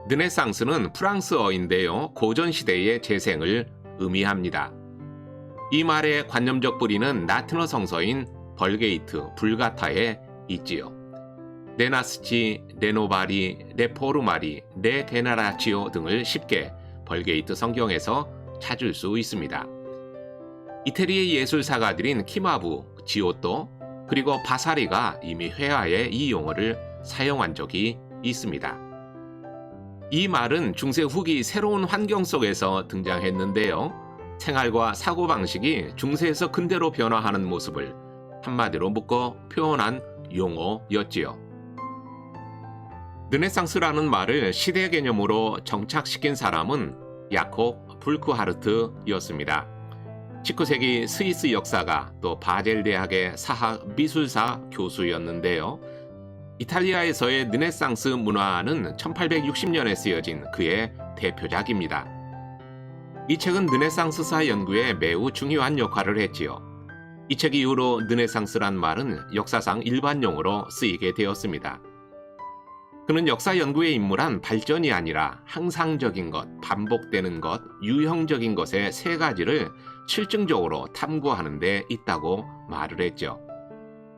르네상스는 프랑스어인데요. 고전시대의 재생을 의미합니다. 이 말의 관념적 뿌리는 라틴어 성서인 벌게이트, 불가타에 있지요. 레나스치, 레노바리, 레포르마리, 레게나라치오 등을 쉽게 벌게이트 성경에서 찾을 수 있습니다. 이태리의 예술사가들인 키마부, 지오토, 그리고 바사리가 이미 회화에 이 용어를 사용한 적이 있습니다. 이 말은 중세 후기 새로운 환경 속에서 등장했는데요. 생활과 사고방식이 중세에서 근대로 변화하는 모습을 한마디로 묶어 표현한 용어였지요. 르네상스라는 말을 시대 개념으로 정착시킨 사람은 야콥 불크하르트였습니다. 19세기 스위스 역사가 또 바젤 대학의 사학 미술사 교수였는데요. 이탈리아에서의 르네상스 문화는 1860년에 쓰여진 그의 대표작입니다. 이 책은 르네상스사 연구에 매우 중요한 역할을 했지요. 이 책 이후로 르네상스란 말은 역사상 일반용어로 쓰이게 되었습니다. 그는 역사 연구에 입문한 발전이 아니라 항상적인 것, 반복되는 것, 유형적인 것의 세 가지를 실증적으로 탐구하는 데 있다고 말을 했죠.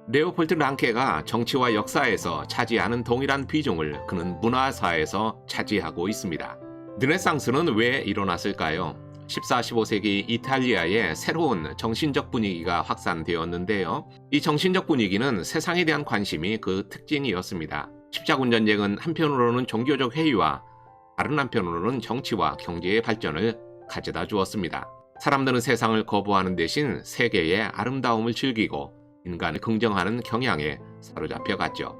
레오폴트 랑케가 정치와 역사에서 차지하는 동일한 비중을 그는 문화사에서 차지하고 있습니다. 르네상스는 왜 일어났을까요? 14, 15세기 이탈리아에 새로운 정신적 분위기가 확산되었는데요. 이 정신적 분위기는 세상에 대한 관심이 그 특징이었습니다. 십자군 전쟁은 한편으로는 종교적 회의와 다른 한편으로는 정치와 경제의 발전을 가져다 주었습니다. 사람들은 세상을 거부하는 대신 세계의 아름다움을 즐기고 인간을 긍정하는 경향에 사로잡혀 갔죠.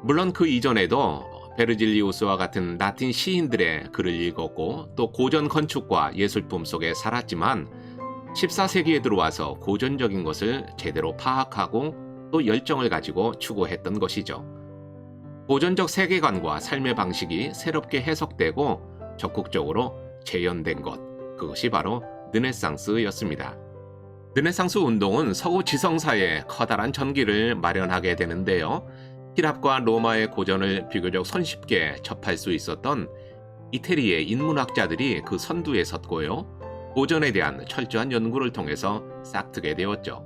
물론 그 이전에도 베르질리우스와 같은 라틴 시인들의 글을 읽었고 또 고전 건축과 예술품 속에 살았지만 14세기에 들어와서 고전적인 것을 제대로 파악하고 또 열정을 가지고 추구했던 것이죠. 고전적 세계관과 삶의 방식이 새롭게 해석되고 적극적으로 재현된 것, 그것이 바로 르네상스였습니다. 르네상스 운동은 서구 지성사에 커다란 전기를 마련하게 되는데요. 히랍과 로마의 고전을 비교적 손쉽게 접할 수 있었던 이태리의 인문학자들이 그 선두에 섰고요. 고전에 대한 철저한 연구를 통해서 싹트게 되었죠.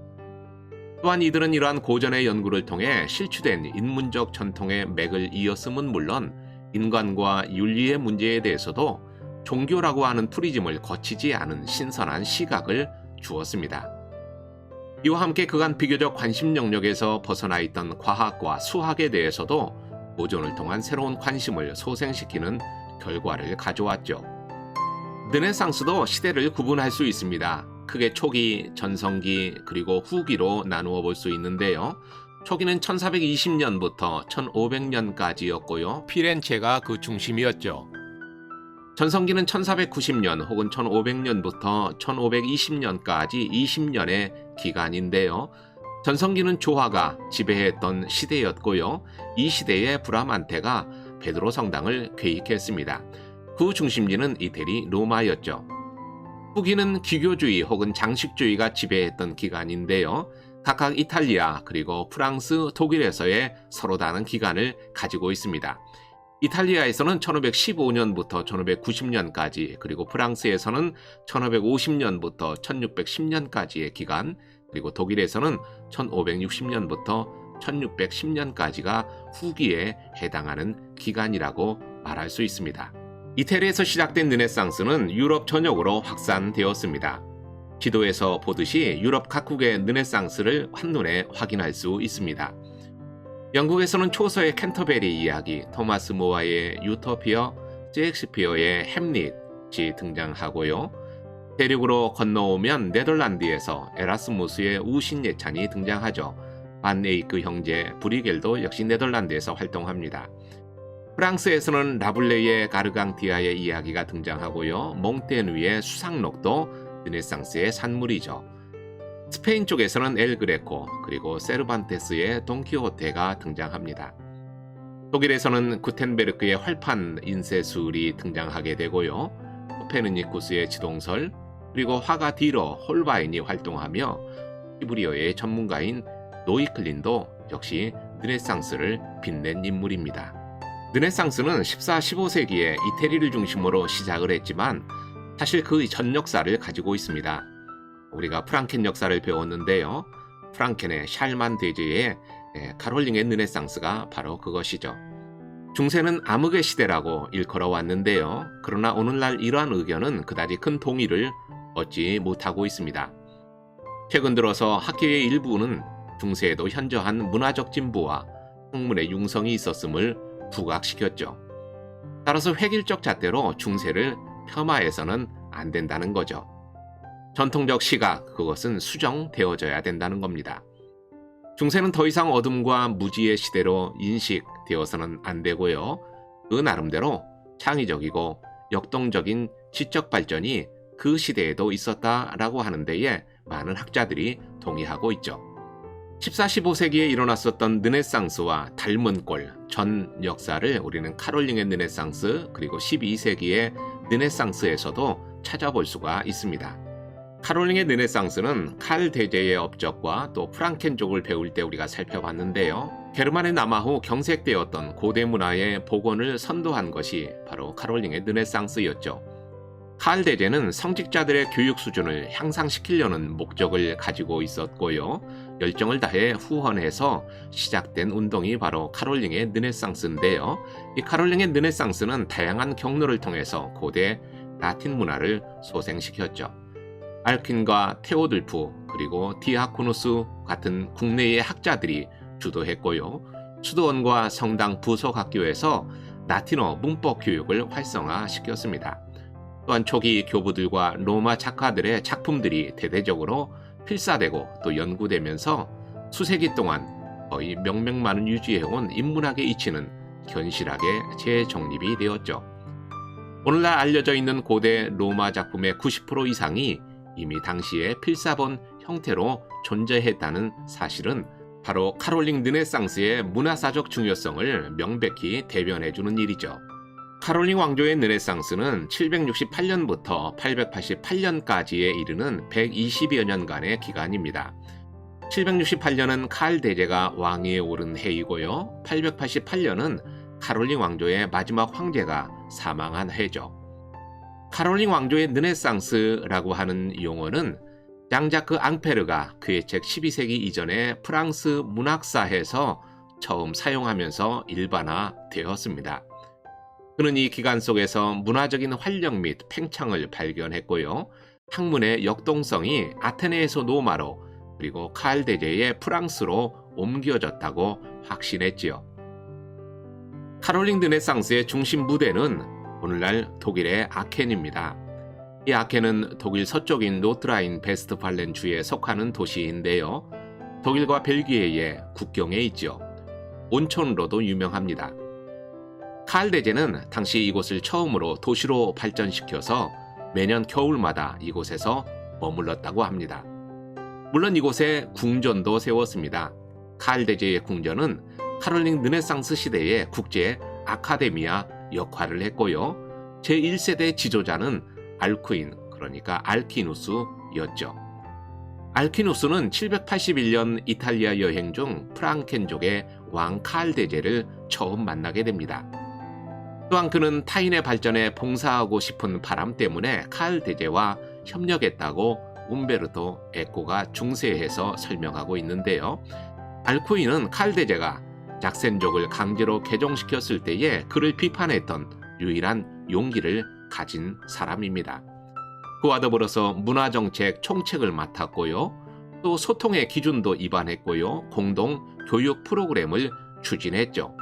또한 이들은 이러한 고전의 연구를 통해 실추된 인문적 전통의 맥을 이었음은 물론 인간과 윤리의 문제에 대해서도 종교라고 하는 프리즘을 거치지 않은 신선한 시각을 주었습니다. 이와 함께 그간 비교적 관심 영역에서 벗어나 있던 과학과 수학에 대해서도 고전을 통한 새로운 관심을 소생시키는 결과를 가져왔죠. 르네상스도 시대를 구분할 수 있습니다. 크게 초기, 전성기, 그리고 후기로 나누어 볼 수 있는데요. 초기는 1420년부터 1500년까지였고요. 피렌체가 그 중심이었죠. 전성기는 1490년 혹은 1500년부터 1520년까지 20년의 기간인데요. 전성기는 조화가 지배했던 시대였고요. 이 시대의 브라만테가 베드로 성당을 계획했습니다. 그 중심지는 이태리 로마였죠. 후기는 기교주의 혹은 장식주의가 지배했던 기간인데요. 각각 이탈리아 그리고 프랑스, 독일에서의 서로 다른 기간을 가지고 있습니다. 이탈리아에서는 1515년부터 1590년까지, 그리고 프랑스에서는 1550년부터 1610년까지의 기간, 그리고 독일에서는 1560년부터 1610년까지가 후기에 해당하는 기간이라고 말할 수 있습니다. 이태리에서 시작된 르네상스는 유럽 전역으로 확산되었습니다. 지도에서 보듯이 유럽 각국의 르네상스를 한눈에 확인할 수 있습니다. 영국에서는 초서의 캔터베리 이야기, 토마스 모어의 유토피아, 셰익스피어의 햄릿이 등장하고요. 대륙으로 건너오면 네덜란드에서 에라스무스의 우신예찬이 등장하죠. 반 에이크 형제 브리겔도 역시 네덜란드에서 활동합니다. 프랑스에서는 라블레이의 가르강티아의 이야기가 등장하고요. 몽테누이의 수상록도 르네상스의 산물이죠. 스페인 쪽에서는 엘 그레코, 그리고 세르반테스의 돈키호테가 등장합니다. 독일에서는 구텐베르크의 활판 인쇄술이 등장하게 되고요. 코페르니쿠스의 지동설, 그리고 화가 디러 홀바인이 활동하며 히브리어의 전문가인 노이클린도 역시 르네상스를 빛낸 인물입니다. 르네상스는 14, 15세기에 이태리를 중심으로 시작을 했지만 사실 그 전 역사를 가지고 있습니다. 우리가 프랑켄 역사를 배웠는데요. 프랑켄의 샬만 대제의 카롤링의 르네상스가 바로 그것이죠. 중세는 암흑의 시대라고 일컬어 왔는데요. 그러나 오늘날 이러한 의견은 그다지 큰 동의를 얻지 못하고 있습니다. 최근 들어서 학계의 일부는 중세에도 현저한 문화적 진보와 학문의 융성이 있었음을 부각시켰죠. 따라서 획일적 잣대로 중세를 폄하해서는 안 된다는 거죠. 전통적 시각, 그것은 수정되어져야 된다는 겁니다. 중세는 더 이상 어둠과 무지의 시대로 인식되어서는 안 되고요. 그 나름대로 창의적이고 역동적인 지적 발전이 그 시대에도 있었다라고 하는 데에 많은 학자들이 동의하고 있죠. 14, 15세기에 일어났었던 르네상스와 닮은 꼴, 전 역사를 우리는 카롤링의 르네상스 그리고 12세기의 르네상스에서도 찾아볼 수가 있습니다. 카롤링의 르네상스는 칼 대제의 업적과 또 프랑켄족을 배울 때 우리가 살펴봤는데요. 게르만에 남아 후 경색되었던 고대 문화의 복원을 선도한 것이 바로 카롤링의 르네상스였죠. 칼 대제는 성직자들의 교육 수준을 향상시키려는 목적을 가지고 있었고요. 열정을 다해 후원해서 시작된 운동이 바로 카롤링의 르네상스인데요. 이 카롤링의 르네상스는 다양한 경로를 통해서 고대 라틴 문화를 소생시켰죠. 알킨과 테오들프 그리고 디아코누스 같은 국내의 학자들이 주도했고요. 수도원과 성당 부속학교에서 라틴어 문법 교육을 활성화시켰습니다. 또한 초기 교부들과 로마 작가들의 작품들이 대대적으로 필사되고 또 연구되면서 수세기 동안 거의 명맥만을 유지해온 인문학의 이치는 견실하게 재정립이 되었죠. 오늘날 알려져 있는 고대 로마 작품의 90% 이상이 이미 당시에 필사본 형태로 존재했다는 사실은 바로 카롤링 르네상스의 문화사적 중요성을 명백히 대변해주는 일이죠. 카롤링 왕조의 르네상스는 768년부터 888년까지에 이르는 120여 년간의 기간입니다. 768년은 칼 대제가 왕위에 오른 해이고요. 888년은 카롤링 왕조의 마지막 황제가 사망한 해죠. 카롤링 왕조의 르네상스라고 하는 용어는 장자크 앙페르가 그의 책 12세기 이전에 프랑스 문학사에서 처음 사용하면서 일반화되었습니다. 그는 이 기간 속에서 문화적인 활력 및 팽창을 발견했고요. 학문의 역동성이 아테네에서 로마로 그리고 칼 대제의 프랑스로 옮겨졌다고 확신했지요. 카롤링 르네상스의 중심 무대는 오늘날 독일의 아켄입니다. 이 아켄은 독일 서쪽인 노트라인 베스트팔렌 주에 속하는 도시인데요. 독일과 벨기에의 국경에 있죠. 온천으로도 유명합니다. 칼 대제는 당시 이곳을 처음으로 도시로 발전시켜서 매년 겨울마다 이곳에서 머물렀다고 합니다. 물론 이곳에 궁전도 세웠습니다. 칼 대제의 궁전은 카롤링 르네상스 시대의 국제 아카데미아 역할을 했고요. 제1세대 지도자는 알쿠인, 그러니까 알키누스였죠. 알키누스는 781년 이탈리아 여행 중 프랑켄족의 왕 칼 대제를 처음 만나게 됩니다. 또한 그는 타인의 발전에 봉사하고 싶은 바람 때문에 칼 대제와 협력했다고 움베르토 에코가 중세해서 설명하고 있는데요. 알쿠인은 칼 대제가 작센족을 강제로 개종시켰을 때에 그를 비판했던 유일한 용기를 가진 사람입니다. 그와 더불어서 문화정책 총책을 맡았고요. 또 소통의 기준도 입안했고요. 공동 교육 프로그램을 추진했죠.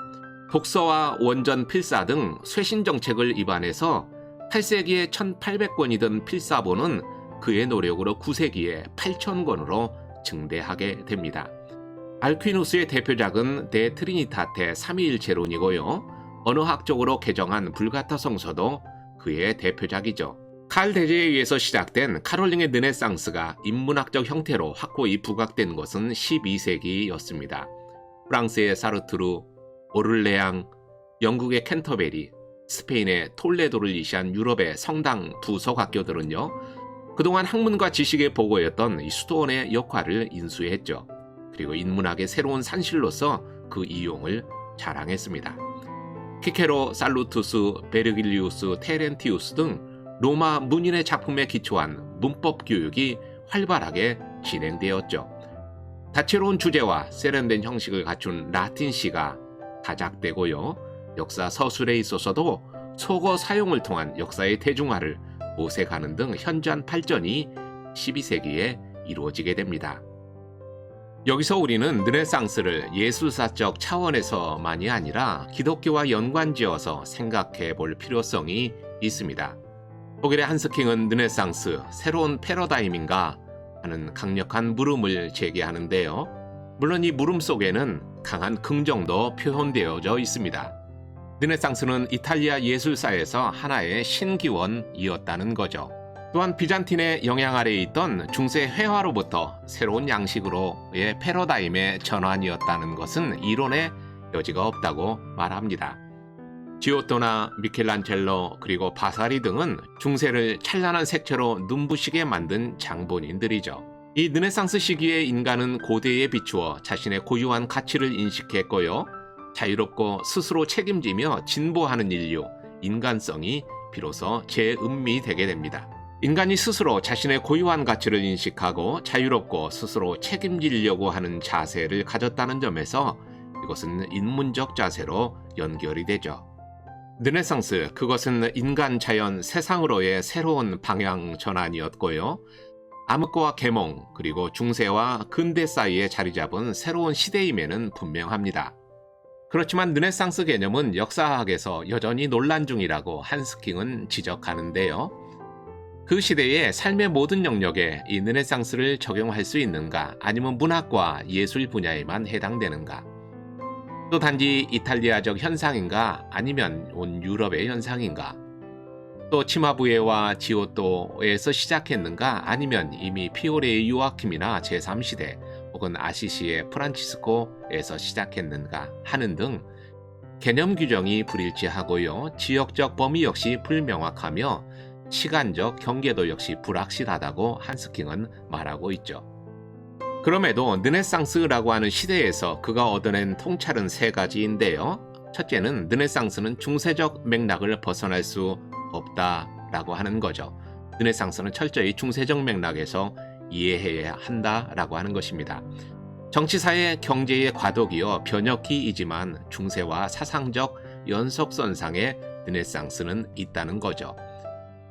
독서와 원전 필사 등 쇄신 정책을 입안해서 8세기에 1800권이던 필사본은 그의 노력으로 9세기에 8000권으로 증대하게 됩니다. 알퀴누스의 대표작은 데 트리니타테 삼위일체론이고요. 언어학적으로 개정한 불가타 성서도 그의 대표작이죠. 칼 대제에 의해서 시작된 카롤링의 르네상스가 인문학적 형태로 확고히 부각된 것은 12세기였습니다. 프랑스의 사르트르, 오를레앙, 영국의 캔터베리, 스페인의 톨레도를 위시한 유럽의 성당 부속학교들은요, 그동안 학문과 지식의 보고였던 이 수도원의 역할을 인수했죠. 그리고 인문학의 새로운 산실로서 그 이용을 자랑했습니다. 키케로 살루투스, 베르길리우스, 테렌티우스 등 로마 문인의 작품에 기초한 문법 교육이 활발하게 진행되었죠. 다채로운 주제와 세련된 형식을 갖춘 라틴시가 다작되고요. 역사 서술에 있어서도 속어 사용을 통한 역사의 대중화를 모색하는 등 현저한 발전이 12세기에 이루어지게 됩니다. 여기서 우리는 르네상스를 예술사적 차원에서만이 아니라 기독교와 연관지어서 생각해 볼 필요성이 있습니다. 독일의 한스킹은 르네상스, 새로운 패러다임인가 하는 강력한 물음을 제기하는데요. 물론 이 물음 속에는 강한 긍정도 표현되어져 있습니다. 르네상스는 이탈리아 예술사에서 하나의 신기원이었다는 거죠. 또한 비잔틴의 영향 아래에 있던 중세 회화로부터 새로운 양식으로의 패러다임의 전환이었다는 것은 이론의 여지가 없다고 말합니다. 지오토나 미켈란젤로 그리고 바사리 등은 중세를 찬란한 색채로 눈부시게 만든 장본인들이죠. 이 르네상스 시기의 인간은 고대에 비추어 자신의 고유한 가치를 인식했고요. 자유롭고 스스로 책임지며 진보하는 인류, 인간성이 비로소 재음미되게 됩니다. 인간이 스스로 자신의 고유한 가치를 인식하고 자유롭고 스스로 책임지려고 하는 자세를 가졌다는 점에서 이것은 인문적 자세로 연결이 되죠. 르네상스, 그것은 인간, 자연, 세상으로의 새로운 방향 전환이었고요. 암흑과 계몽, 그리고 중세와 근대 사이에 자리 잡은 새로운 시대임에는 분명합니다. 그렇지만 르네상스 개념은 역사학에서 여전히 논란 중이라고 한스킹은 지적하는데요. 그 시대의 삶의 모든 영역에 이 르네상스를 적용할 수 있는가, 아니면 문학과 예술 분야에만 해당되는가? 또 단지 이탈리아적 현상인가, 아니면 온 유럽의 현상인가? 또 치마부에와 지오토에서 시작했는가, 아니면 이미 피오레의 요아킴이나 제3시대 혹은 아시시의 프란치스코에서 시작했는가 하는 등 개념 규정이 불일치하고요. 지역적 범위 역시 불명확하며 시간적 경계도 역시 불확실하다고 한스킹은 말하고 있죠. 그럼에도 르네상스라고 하는 시대에서 그가 얻어낸 통찰은 세 가지인데요. 첫째는 르네상스는 중세적 맥락을 벗어날 수 없다라고 하는 거죠. 르네상스는 철저히 중세적 맥락에서 이해해야 한다라고 하는 것입니다. 정치사회 경제의 과도기여 변혁기이지만 중세와 사상적 연속선상에 르네상스는 있다는 거죠.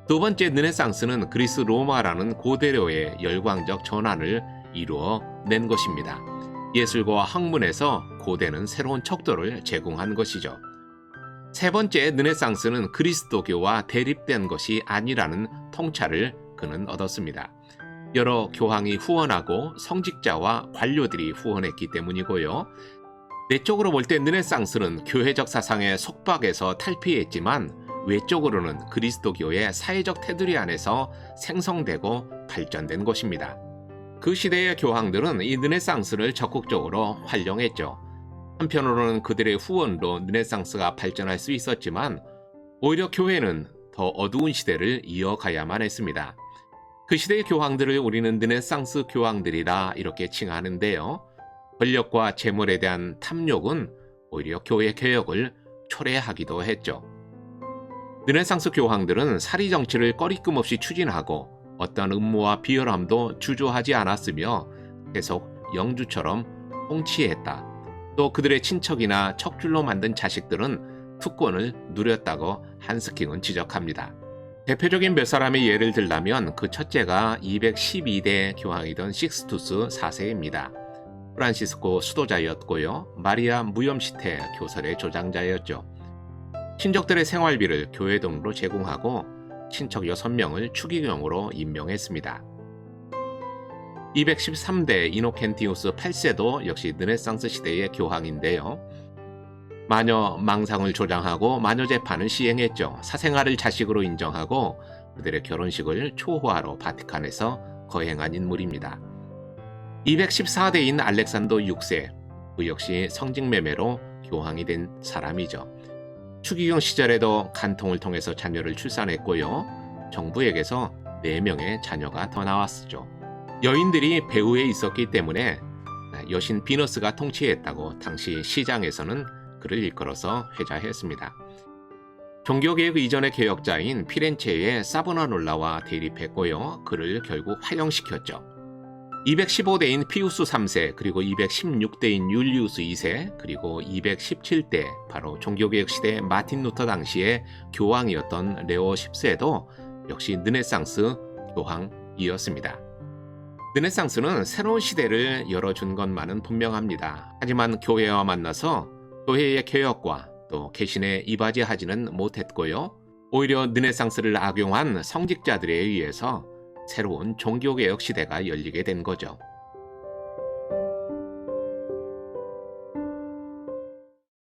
두 번째, 르네상스는 그리스 로마라는 고대로의 열광적 전환을 이루어낸 것입니다. 예술과 학문에서 고대는 새로운 척도를 제공한 것이죠. 세 번째, 르네상스는 그리스도교와 대립된 것이 아니라는 통찰을 그는 얻었습니다. 여러 교황이 후원하고 성직자와 관료들이 후원했기 때문이고요. 내적으로 볼 때 르네상스는 교회적 사상의 속박에서 탈피했지만 외적으로는 그리스도교의 사회적 테두리 안에서 생성되고 발전된 것입니다. 그 시대의 교황들은 이 르네상스를 적극적으로 활용했죠. 한편으로는 그들의 후원으로 르네상스가 발전할 수 있었지만 오히려 교회는 더 어두운 시대를 이어가야만 했습니다. 그 시대의 교황들을 우리는 르네상스 교황들이라 이렇게 칭하는데요. 권력과 재물에 대한 탐욕은 오히려 교회 개혁을 초래하기도 했죠. 르네상스 교황들은 사리 정치를 꺼리낌 없이 추진하고 어떤 음모와 비열함도 주저하지 않았으며 계속 영주처럼 통치했다. 또 그들의 친척이나 척줄로 만든 자식들은 특권을 누렸다고 한스킹은 지적합니다. 대표적인 몇 사람의 예를 들자면 그 첫째가 212대 교황이던 식스투스 4세입니다. 프란시스코 수도자였고요. 마리아 무염시테 교설의 조장자였죠. 친족들의 생활비를 교회 돈으로 제공하고 친척 6명을 추기경으로 임명했습니다. 213대 이노켄티우스 8세도 역시 르네상스 시대의 교황인데요. 마녀 망상을 조장하고 마녀 재판을 시행했죠. 사생아를 자식으로 인정하고 그들의 결혼식을 초호화로 바티칸에서 거행한 인물입니다. 214대인 알렉산더 6세, 그 역시 성직매매로 교황이 된 사람이죠. 추기경 시절에도 간통을 통해서 자녀를 출산했고요. 정부에게서 4명의 자녀가 더 나왔죠. 여인들이 배후에 있었기 때문에 여신 비너스가 통치했다고 당시 시장에서는 그를 일컬어서 회자했습니다. 종교개혁 이전의 개혁자인 피렌체의 사보나놀라와 대립했고요. 그를 결국 화형시켰죠. 215대인 피우스 3세, 그리고 216대인 율리우스 2세, 그리고 217대 바로 종교개혁 시대 마틴 루터 당시의 교황이었던 레오 10세도 역시 르네상스 교황이었습니다. 르네상스는 새로운 시대를 열어준 것만은 분명합니다. 하지만 교회와 만나서 교회의 개혁과 또 개신에 이바지하지는 못했고요. 오히려 르네상스를 악용한 성직자들에 의해서 새로운 종교개혁 시대가 열리게 된 거죠.